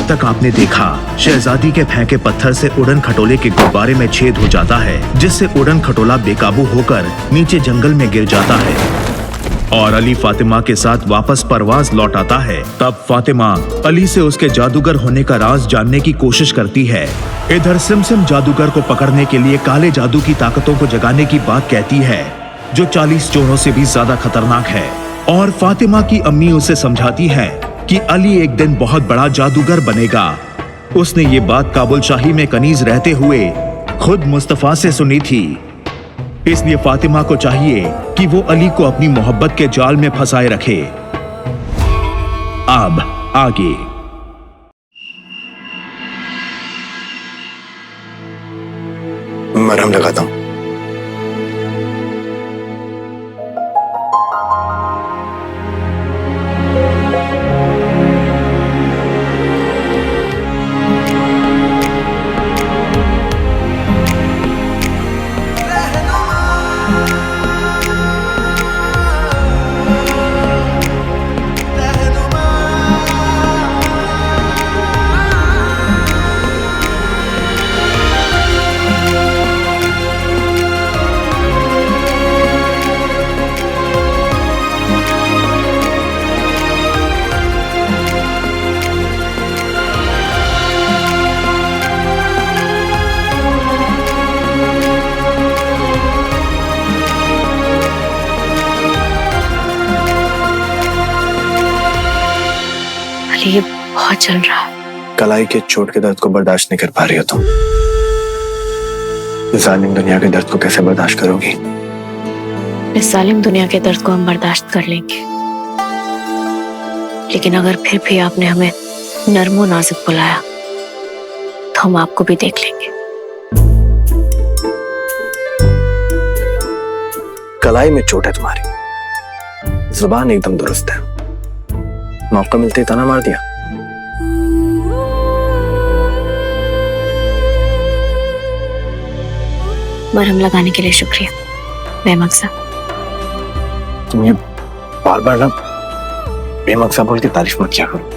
तक आपने देखा, शहजादी के फेंके पत्थर से उड़न खटोले के गुब्बारे में छेद हो जाता है, जिससे उड़न खटोला बेकाबू होकर नीचे जंगल में गिर जाता है और अली फातिमा के साथ वापस परवाज लौट आता है। तब फातिमा अली से उसके जादूगर होने का राज जानने की कोशिश करती है। इधर सिमसिम जादूगर को पकड़ने के लिए काले जादू की ताकतों को जगाने की बात कहती है, जो 40 चोरों से भी ज्यादा खतरनाक है। और फातिमा की अम्मी उसे समझाती है कि अली एक दिन बहुत बड़ा जादूगर बनेगा। उसने ये बात काबुल शाही में कनीज रहते हुए खुद मुस्तफा से सुनी थी, इसलिए फातिमा को चाहिए कि वो अली को अपनी मोहब्बत के जाल में फंसाए रखे। अब आगे। मरहम लगाता हूं। ये बहुत चल रहा है। कलाई के चोट के दर्द को बर्दाश्त नहीं कर पा रही हो तुम। जालिम दुनिया के दर्द को कैसे बर्दाश्त करोगी? इस जालिम दुनिया के दर्द को हम बर्दाश्त कर लेंगे, लेकिन अगर फिर भी आपने हमें नर्मो नाजुक बुलाया तो हम आपको भी देख लेंगे। कलाई में चोट है तुम्हारी, जुबान एकदम दुरुस्त है। मौका मिलते ही ताना मार दिया। मरहम लगाने के लिए शुक्रिया बेमकसा। तुम ये बार बार ना बेमकसा बोल के तारीफ मत किया करो।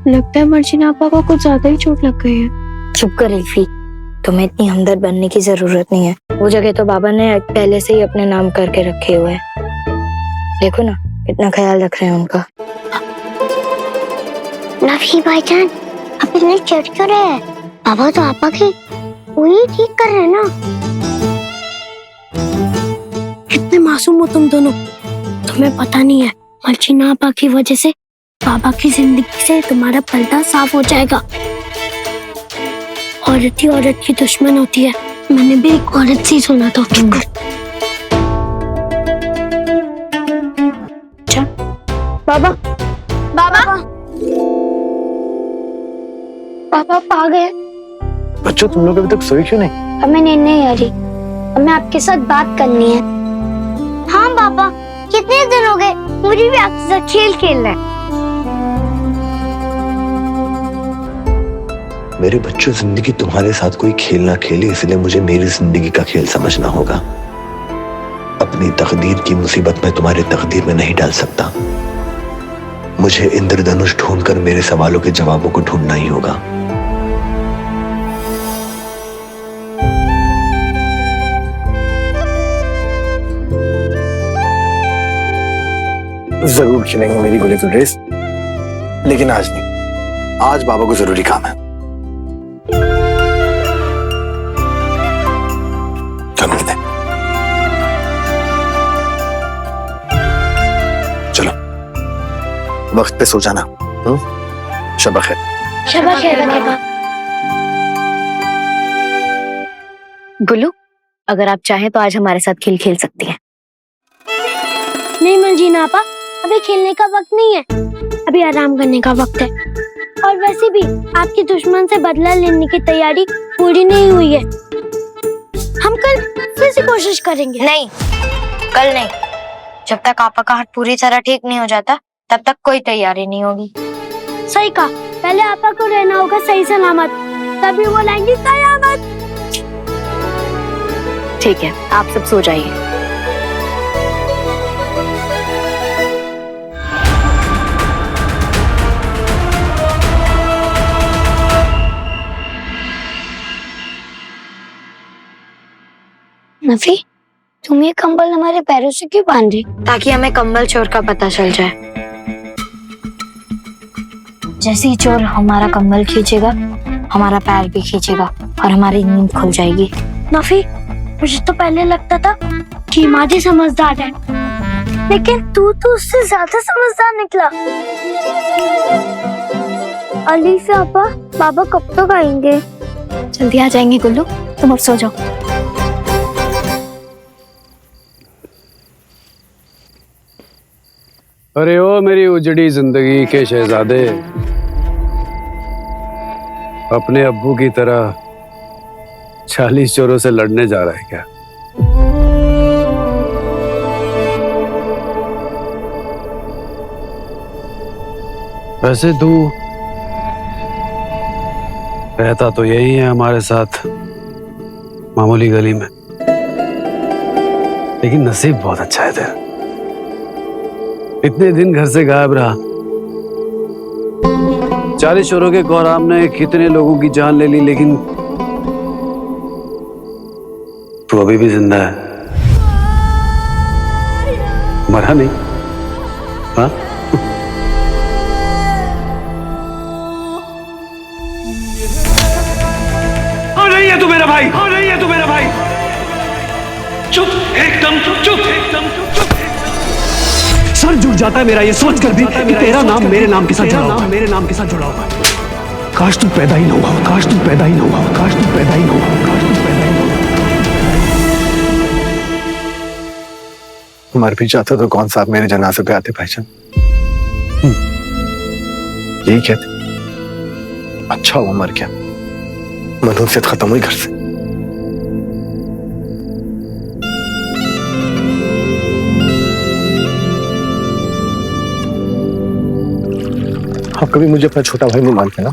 लगता है मर्जीना आपा को कुछ ज्यादा ही चोट लग गई है। चुप कर इल्फी, तुम्हें इतनी हमदर्द बनने की जरूरत नहीं है। वो जगह तो बाबा ने पहले से ही अपने नाम करके रखे हुए हैं। देखो ना कितना ख्याल रख रहे हैं उनका। नफी भाईजान, आप इतने चिढ़ क्यों रहे हैं? बाबा तो आपा की वही ठीक कर रहे हैं ना। कितने मासूम हो तुम दोनों, तुम्हें पता नहीं है मर्जीना आपा की वजह से बाबा की जिंदगी से तुम्हारा पर्दा साफ हो जाएगा। औरत ही औरत की दुश्मन होती है, मैंने भी एक औरत से ही सुना था। अच्छा बाबा, बाबा पापा आ गए। बच्चों तुम लोग अभी तक सोए क्यों नहीं? हमें नींद नहीं आ रही, हमें आपके साथ बात करनी है। हाँ पापा, कितने दिन हो गए, मुझे भी आपके साथ खेल खेलना है। मेरे बच्चों, जिंदगी तुम्हारे साथ कोई खेल ना खेले, इसलिए मुझे मेरी जिंदगी का खेल समझना होगा। अपनी तकदीर की मुसीबत मैं तुम्हारे तकदीर में नहीं डाल सकता। मुझे इंद्रधनुष ढूंढकर मेरे सवालों के जवाबों को ढूंढना ही होगा। जरूर खेलेंगे मेरी गोली की रेस, लेकिन आज नहीं। आज बाबा को जरूरी काम है। चलो वक्त पे सो जाना। शब खैर। शब खैर बाबा। गुल्लू, अगर आप चाहें तो आज हमारे साथ खेल खेल सकती हैं। नहीं मर्जीना आपा, अभी खेलने का वक्त नहीं है, अभी आराम करने का वक्त है। और वैसे भी आपके दुश्मन से बदला लेने की तैयारी पूरी नहीं हुई है। हम कल फिर से कोशिश करेंगे। नहीं, कल नहीं। जब तक आपा का हाथ पूरी तरह ठीक नहीं हो जाता तब तक कोई तैयारी नहीं होगी। सही कहा, पहले आपा को रहना होगा सही सलामत, तभी वो लाएंगी कयामत। ठीक है, आप सब सो जाइए। नफी, तुम ये कंबल हमारे पैरों से क्यों बांध रही? ताकि हमें कम्बल चोर का पता चल जाए। जैसे ही चोर हमारा कम्बल खींचेगा, हमारा पैर भी खींचेगा और हमारी नींद खुल जाएगी। नफी, मुझे तो पहले लगता था कि माजी समझदार है, लेकिन तू तो उससे ज्यादा समझदार निकला। अली से आपा, बाबा कब तक आएंगे? जल्दी आ जाएंगे गुल्लू, तुम अब सो जाओ। अरे ओ मेरी उजड़ी जिंदगी के शहजादे, अपने अब्बू की तरह 40 चोरों से लड़ने जा रहा है क्या? वैसे तू रहता तो यही है हमारे साथ, मामूली गली में, लेकिन नसीब बहुत अच्छा है तेरा। इतने दिन घर से गायब रहा, 40 चोरों के कोहराम ने कितने लोगों की जान ले ली, लेकिन तू अभी भी जिंदा है, मरा नहीं। हाँ, नहीं है तू मेरा भाई, नहीं है तू मेरा भाई। चुप, एकदम चुप, एकदम चुप। सर जुड़ जाता है मेरा ये सोच कर भी कि तेरा नाम मेरे नाम के साथ जुड़ा हुआ है। मेरे नाम के साथ जुड़ा हुआ है। काश तू पैदा ही ना हुआ, काश तू पैदा ही ना हुआ, काश तू पैदा ही ना हुआ, काश तू पैदा ही ना हुआ। मर भी जाता तो कौन सा आप मेरे जनाजे पे आते भाईजान? यही कहते अच्छा हुआ मर गया, मनहूसियत खत्म हुई घर से। आप कभी मुझे अपना छोटा भाई नहीं मानते ना?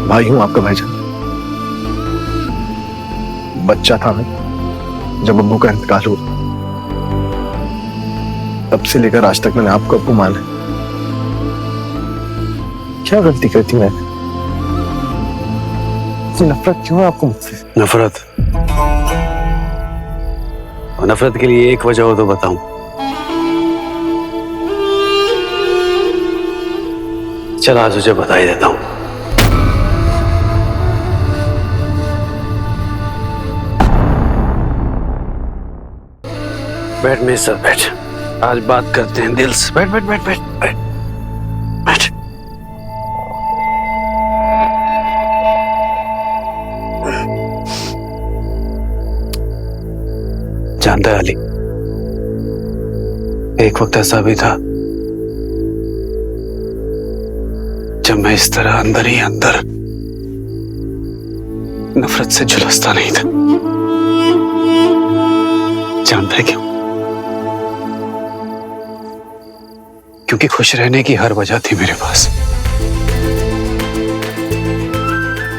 भाई हूं आपका भाईजान। बच्चा था मैं जब अब्बू का इंतकाल हुआ, तब से लेकर आज तक मैंने आपको अब्बू माना। क्या गलती करती मैंने? नफरत क्यों है आपको मुझसे? नफरत? और नफरत के लिए एक वजह हो तो बताऊं। चल आज तुझे बता ही देता हूं। बैठ मेरे साथ, बैठ, आज बात करते हैं दिल से। बैठ बैठ बैठ बैठ बैठ बैठ। जानता है अली, एक वक्त ऐसा भी था जब मैं इस तरह अंदर ही अंदर नफरत से झुलसता नहीं था। जानता है क्यों? क्योंकि खुश रहने की हर वजह थी मेरे पास।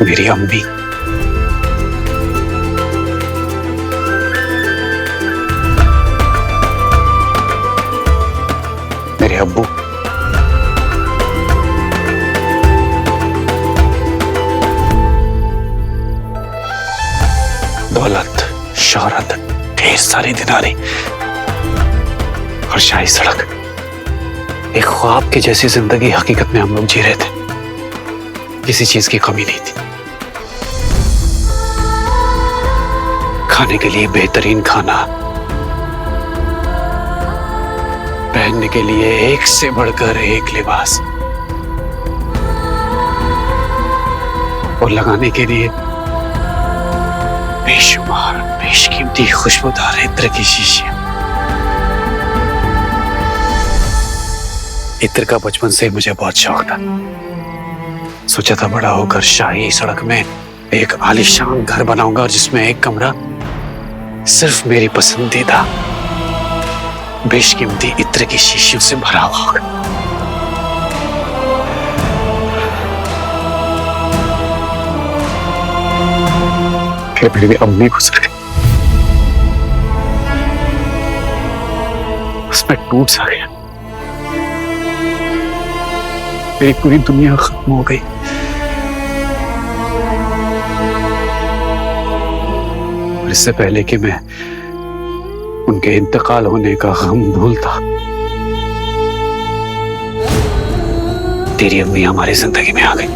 मेरी अम्मी, मेरे अब्बू, दौलत, शोहरत, ढेर सारी दिनारी और शाही सड़क। एक ख्वाब की जैसी जिंदगी हकीकत में हम लोग जी रहे थे। किसी चीज की कमी नहीं थी। खाने के लिए बेहतरीन खाना, पहनने के लिए एक से बढ़कर एक लिबास, और लगाने के लिए बेशुमार बेशकीमती खुशबूदार इत्र की शीशियां। इत्र का बचपन से मुझे बहुत शौक था। सोचा था बड़ा होकर शाही सड़क में एक आलीशान घर बनाऊंगा, जिसमें एक कमरा सिर्फ मेरी पसंदीदा बेशकीमती इत्र की शीशियों से भरा हुआ होगा। फिर मेरी अम्मी गुजर गई, उसमें टूट सा गया, मेरी पूरी दुनिया खत्म हो गई। और इससे पहले कि मैं उनके इंतकाल होने का गम भूलता, तेरी अम्मी हमारी जिंदगी में आ गई।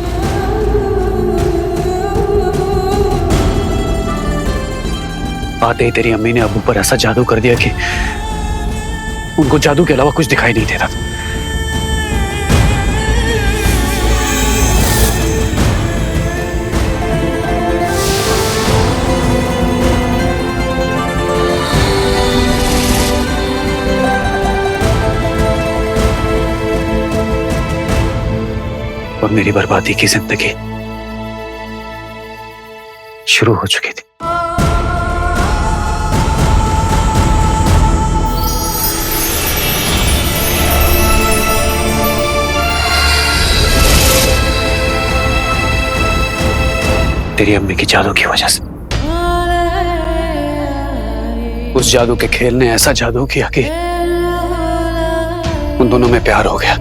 आते ही तेरी अम्मी ने अब्बू पर ऐसा जादू कर दिया कि उनको जादू के अलावा कुछ दिखाई नहीं देता था। और मेरी बर्बादी की जिंदगी शुरू हो चुकी थी। तेरी अम्मी की जादू की वजह से। उस जादू के खेल ने ऐसा जादू किया कि उन दोनों में प्यार हो गया,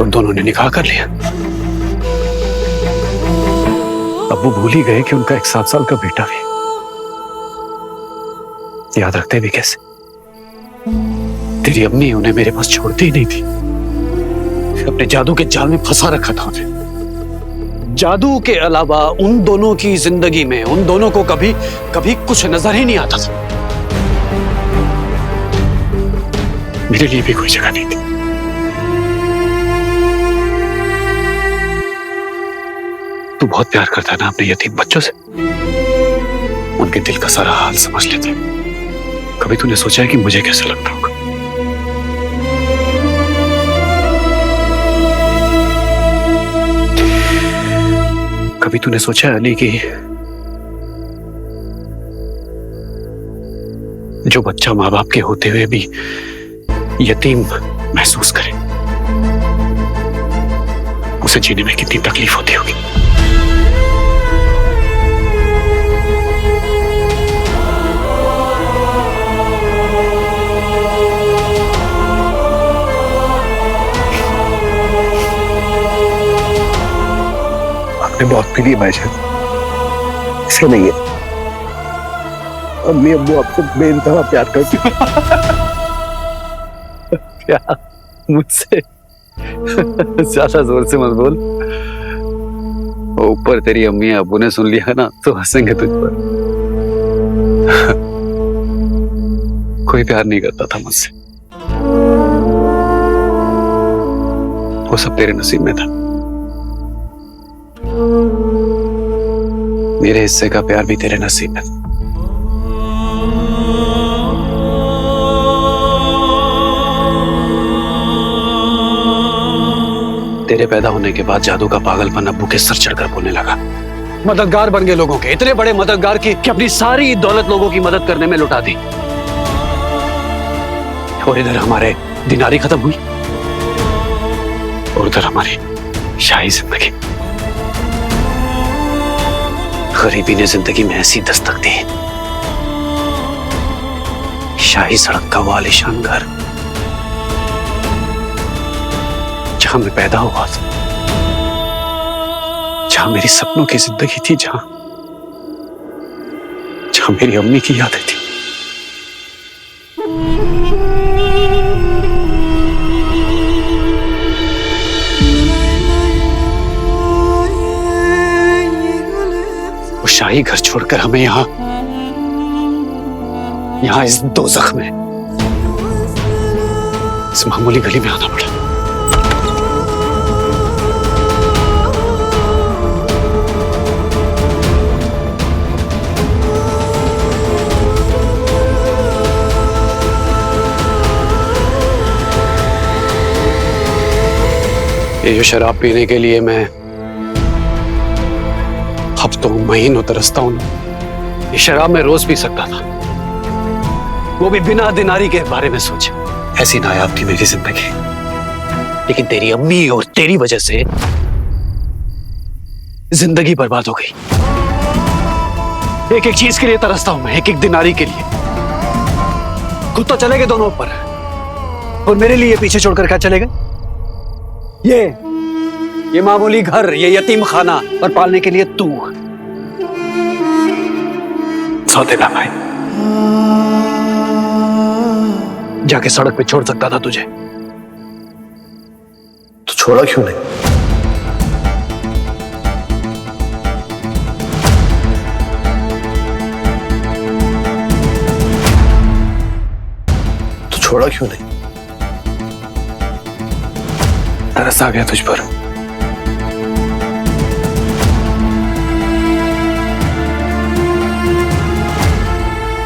उन दोनों ने निकाह कर लिया। अब्बू भूल ही गए कि उनका एक 7 साल का बेटा भी। याद रखते भी कैसे? तेरी अम्मी उन्हें मेरे पास छोड़ती ही नहीं थी, अपने जादू के जाल में फंसा रखा था उन्हें। जादू के अलावा उन दोनों की जिंदगी में उन दोनों को कभी कभी कुछ नजर ही नहीं आता था। मेरे लिए भी कोई जगह नहीं थी। तू बहुत प्यार करता है ना अपने यतीम बच्चों से, उनके दिल का सारा हाल समझ लेते हैं। कभी तूने सोचा है कि मुझे कैसा लगता होगा? कभी तूने सोचा है अली कि जो बच्चा माँ बाप के होते हुए भी यतीम महसूस करे, उसे जीने में कितनी तकलीफ होती होगी? बहुत पी ली भाईजान, इसे नहीं है। अम्मी अब्बू आपको बेइंतहा प्यार करती हैं। प्यार मुझसे? ज्यादा जोर से मत बोल, ऊपर तेरी अम्मी अब्बू ने सुन लिया ना तो हंसेंगे तुझ पर। कोई प्यार नहीं करता था मुझसे, वो सब तेरे नसीब में था। मेरे हिस्से का प्यार भी तेरे नसीब में। तेरे पैदा होने के बाद जादू का पागलपन अब्बू के सर चढ़कर बोलने लगा। मददगार बन गए लोगों के, इतने बड़े मददगार कि अपनी सारी दौलत लोगों की मदद करने में लुटा दी। और इधर हमारे दिनारी खत्म हुई और उधर हमारी शाही जिंदगी। गरीबी ने जिंदगी में ऐसी दस्तक दी, शाही सड़क का वो आलीशान घर जहां मैं पैदा हुआ था, जहां मेरी सपनों की जिंदगी थी, जहां मेरी अम्मी की यादें थी। शाही घर छोड़कर हमें यहां इस दोज़ख में, इस मामूली गली में आना पड़ा। ये जो शराब पीने के लिए मैं हफ्तों महीनों तरसता हूं, ये शराब मैं रोज पी सकता था, वो भी बिना दिनारी के बारे में सोचे। ऐसी नायाब थी मेरी जिंदगी, लेकिन तेरी अम्मी और तेरी वजह से जिंदगी बर्बाद हो गई। एक एक चीज के लिए तरसता हूं मैं, एक एक दिनारी के लिए। खुद तो चले गए दोनों ऊपर, और मेरे लिए पीछे छोड़कर क्या चले गए? ये मामूली घर, ये यतीम खाना, और पालने के लिए तू सौतेला भाई। जाके सड़क पे छोड़ सकता था तुझे, तो छोड़ा क्यों नहीं? तो छोड़ा क्यों नहीं? तरस आ गया तुझ पर।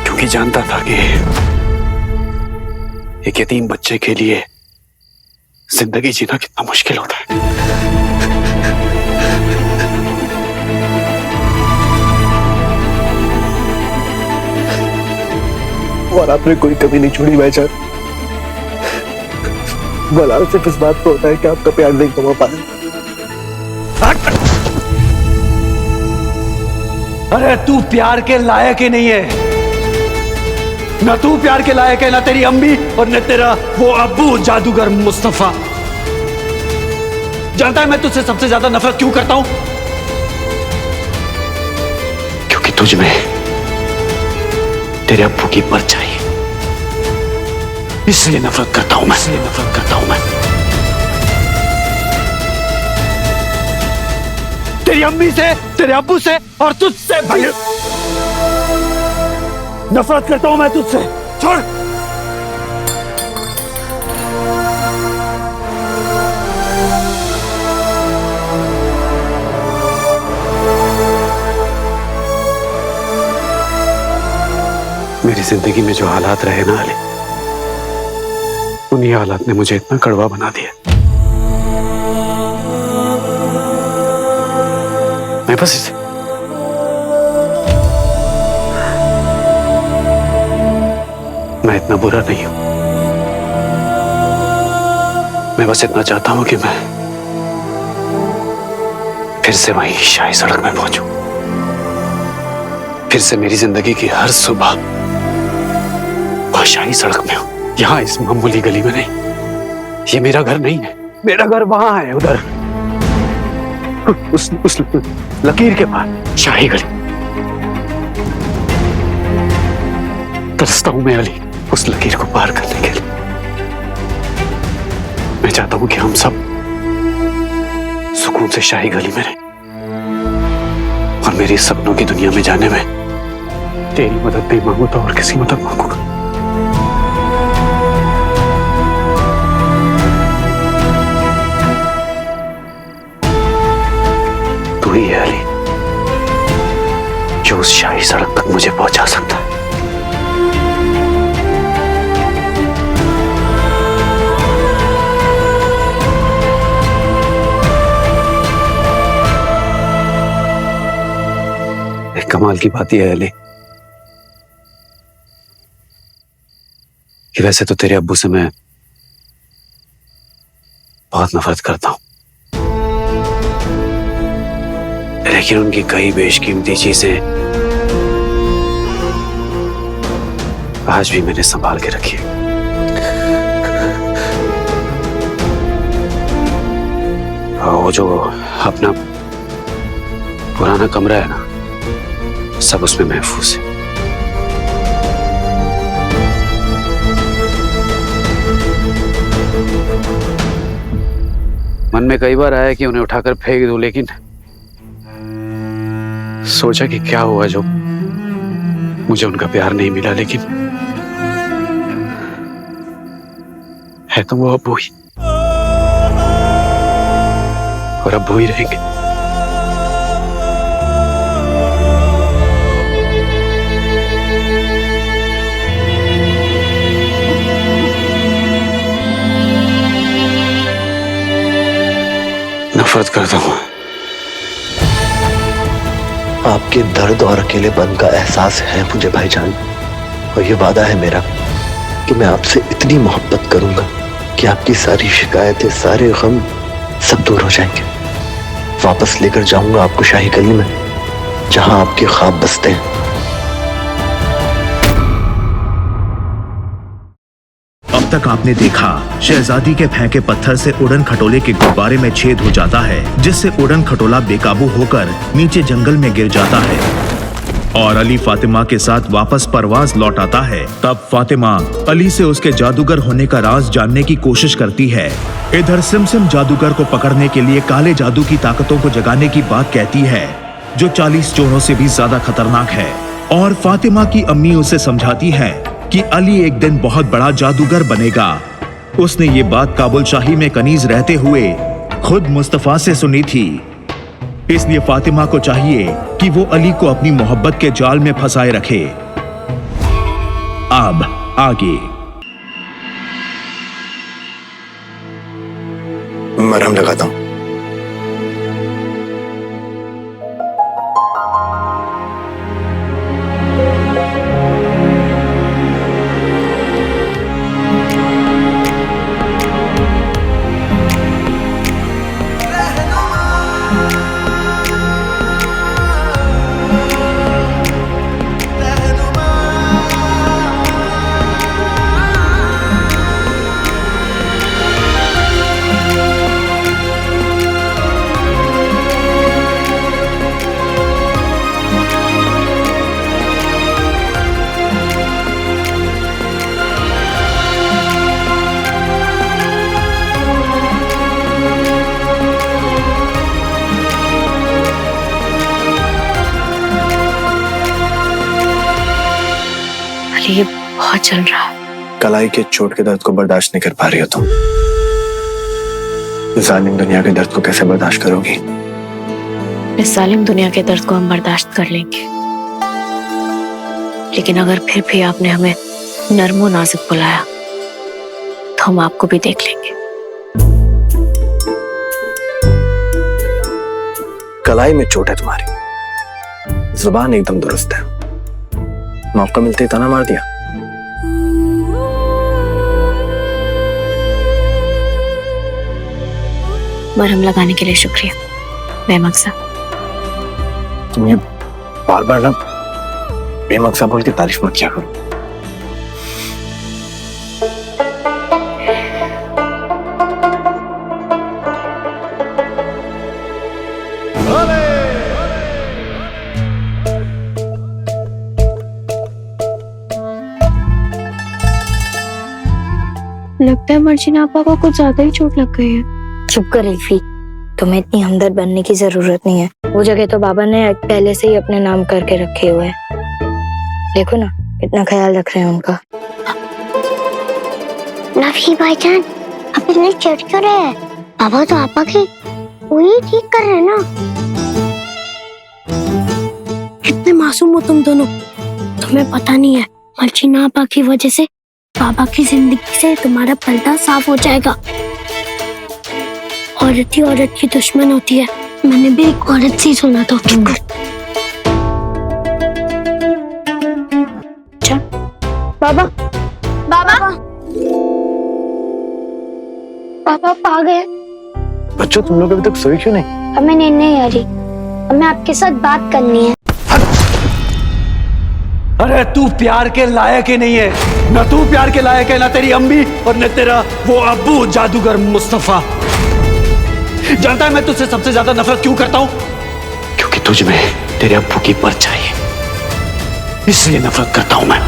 क्योंकि जानता था कि एक यतीम बच्चे के लिए जिंदगी जीना कितना मुश्किल होता है। और आपने कोई कमी नहीं छोड़ी भाईजान। मलाल सिर्फ इस बात को होता है कि आपका प्यार नहीं कमा पाए। अरे तू प्यार के लायक ही नहीं है। ना तू प्यार के लायक है, ना तेरी अम्मी, और न तेरा वो अब्बू जादूगर मुस्तफा। जानता है मैं तुझसे सबसे ज्यादा नफरत क्यों करता हूं? क्योंकि तुझ में तेरे अब्बू की परछाई, इसलिए नफरत करता हूं मैं, इसलिए नफरत करता हूं मैं। तेरी अम्मी से, तेरे अब्बू से, और तुझसे भाई नफरत करता हूं मैं तुझसे। छोड़। मेरी जिंदगी में जो हालात रहे ना अली, उन्हीं हालात ने मुझे इतना कड़वा बना दिया। मैं बस मैं इतना बुरा नहीं हूं। मैं बस इतना चाहता हूं कि मैं फिर से वही शाही सड़क में पहुंचूं। फिर से मेरी जिंदगी की हर सुबह वहां शाही सड़क में हो, यहां इस मामूली गली में नहीं। ये मेरा घर नहीं है, मेरा घर वहां है, उधर उस लकीर के पास शाही गली। तरसता हूं मैं अली उस लकीर को पार करने के लिए। मैं चाहता हूं कि हम सब सुकून से शाही गली में रहें, और मेरी सपनों की दुनिया में जाने में तेरी मदद नहीं मांगू तो और किसी मदद मांगूंगा। तू ही है अली जो उस शाही सड़क तक मुझे पहुंचा सकता है। कमाल की बात यह है अली कि वैसे तो तेरे अब्बू से मैं बहुत नफरत करता हूं, लेकिन उनकी कई बेशकीमती चीजें आज भी मैंने संभाल के रखी है। वो जो अपना पुराना कमरा है ना, सब उसमें महफूज है। मन में कई बार आया कि उन्हें उठाकर फेंक दूं, लेकिन सोचा कि क्या हुआ जो मुझे उनका प्यार नहीं मिला, लेकिन है तो वो अब्बू ही, और अब्बू ही रहेंगे। नफरत करता हूं। आपके दर्द और अकेलेपन का एहसास है मुझे भाईजान, और ये वादा है मेरा कि मैं आपसे इतनी मोहब्बत करूंगा कि आपकी सारी शिकायतें, सारे गम सब दूर हो जाएंगे। वापस लेकर जाऊंगा आपको शाही गली में, जहां आपके ख्वाब बसते हैं। अब तक आपने देखा, शहजादी के फेंके पत्थर से उड़न खटोले के गुब्बारे में छेद हो जाता है, जिससे उड़न खटोला बेकाबू होकर नीचे जंगल में गिर जाता है और अली फातिमा के साथ वापस परवाज लौट आता है। तब फातिमा अली से उसके जादूगर होने का राज जानने की कोशिश करती है। इधर सिमसिम जादूगर को पकड़ने के लिए काले जादू की ताकतों को जगाने की बात कहती है, जो 40 चोरों से भी ज्यादा खतरनाक है। और फातिमा की अम्मी उसे समझाती है कि अली एक दिन बहुत बड़ा जादूगर बनेगा। उसने ये बात काबुल शाही में कनीज रहते हुए खुद मुस्तफा से सुनी थी। इसलिए फातिमा को चाहिए कि वो अली को अपनी मोहब्बत के जाल में फंसाए रखे। अब आगे मरहम लगाता हूं। ये बहुत चल रहा है। कलाई के चोट के दर्द को बर्दाश्त नहीं कर पा रही हो तुम। जालिम दुनिया के दर्द को कैसे बर्दाश्त करोगी? इस जालिम दुनिया के दर्द को हम बर्दाश्त कर लेंगे, लेकिन अगर फिर भी आपने हमें नर्म और नाजुक बुलाया तो हम आपको भी देख लेंगे। कलाई में चोट है तुम्हारी, जुबान एकदम दुरुस्त है। मौका मिलते ही ताना मार दिया। मरहम लगाने के लिए शुक्रिया बेमकसा। तुम ये बार बार ना बेमकसा बोल के तारीफ मत किया करो। लगता है मर्जीना आपा को कुछ ज्यादा ही चोट लग गई है। चुप कर इल्फी, तुम्हें इतनी हमदर्द बनने की जरूरत नहीं है। वो जगह तो बाबा ने पहले से ही अपने नाम करके रखे हुए हैं। देखो ना कितना ख्याल रख रहे हैं उनका। नफी भाईजान, आप इतने चिढ़ क्यों रहे हैं? बाबा तो आपा की वही ठीक कर रहे हैं ना। कितने मासूम हो तुम दोनों, तुम्हें पता नहीं है मर्जीना आपा की वजह से बाबा की जिंदगी से तुम्हारा पर्दा साफ हो जाएगा। औरत ही औरत की दुश्मन होती है, मैंने भी एक औरत से ही सुना था। अच्छा बाबा, बाबा पापा आ गए। बच्चों तुम लोग अभी तक सोई क्यों नहीं? हमें नींद नहीं आ रही, हमें आपके साथ बात करनी है। अरे तू प्यार के लायक ही नहीं है, न तू प्यार के लायक है, ना तेरी अम्मी और न तेरा वो अब्बू जादूगर मुस्तफा। जानता है मैं तुझसे सबसे ज्यादा नफरत क्यों करता हूं? क्योंकि तुझ में तेरे अब्बू की परछाई है, इसलिए नफरत करता हूं मैं।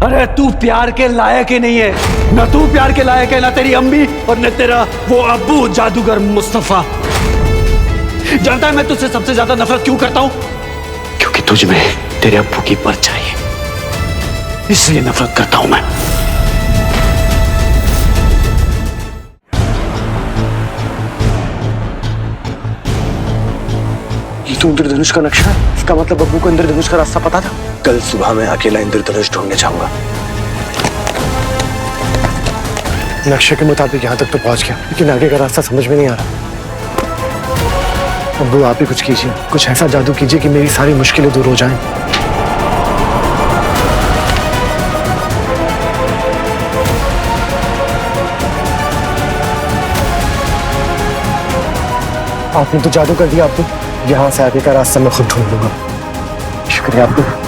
अरे तू प्यार के लायक ही नहीं है, न तू प्यार के लायक है, ना तेरी अम्मी और न तेरा वो अब्बू जादूगर मुस्तफा। जानता है मैं तुझसे सबसे ज्यादा नफरत क्यों करता हूं? क्योंकि तुझ में तेरे अब्बू की परछाई है, इसलिए नफरत करता हूं मैं। ये तो इंद्रधनुष का नक्शा है। इसका मतलब अब्बू को इंद्रधनुष का रास्ता पता था। कल सुबह मैं अकेला इंद्रधनुष ढूंढने जाऊंगा। नक्शे के मुताबिक यहाँ तक तो पहुंच गया, लेकिन आगे का रास्ता समझ में नहीं आ रहा। अब्बू आप ही कुछ कीजिए, कुछ ऐसा जादू कीजिए कि मेरी सारी मुश्किलें दूर हो जाएं। आपने तो जादू कर दिया अब्बू, यहाँ से आगे का रास्ता मैं खुद ढूंढ लूंगा। शुक्रिया अब्बू।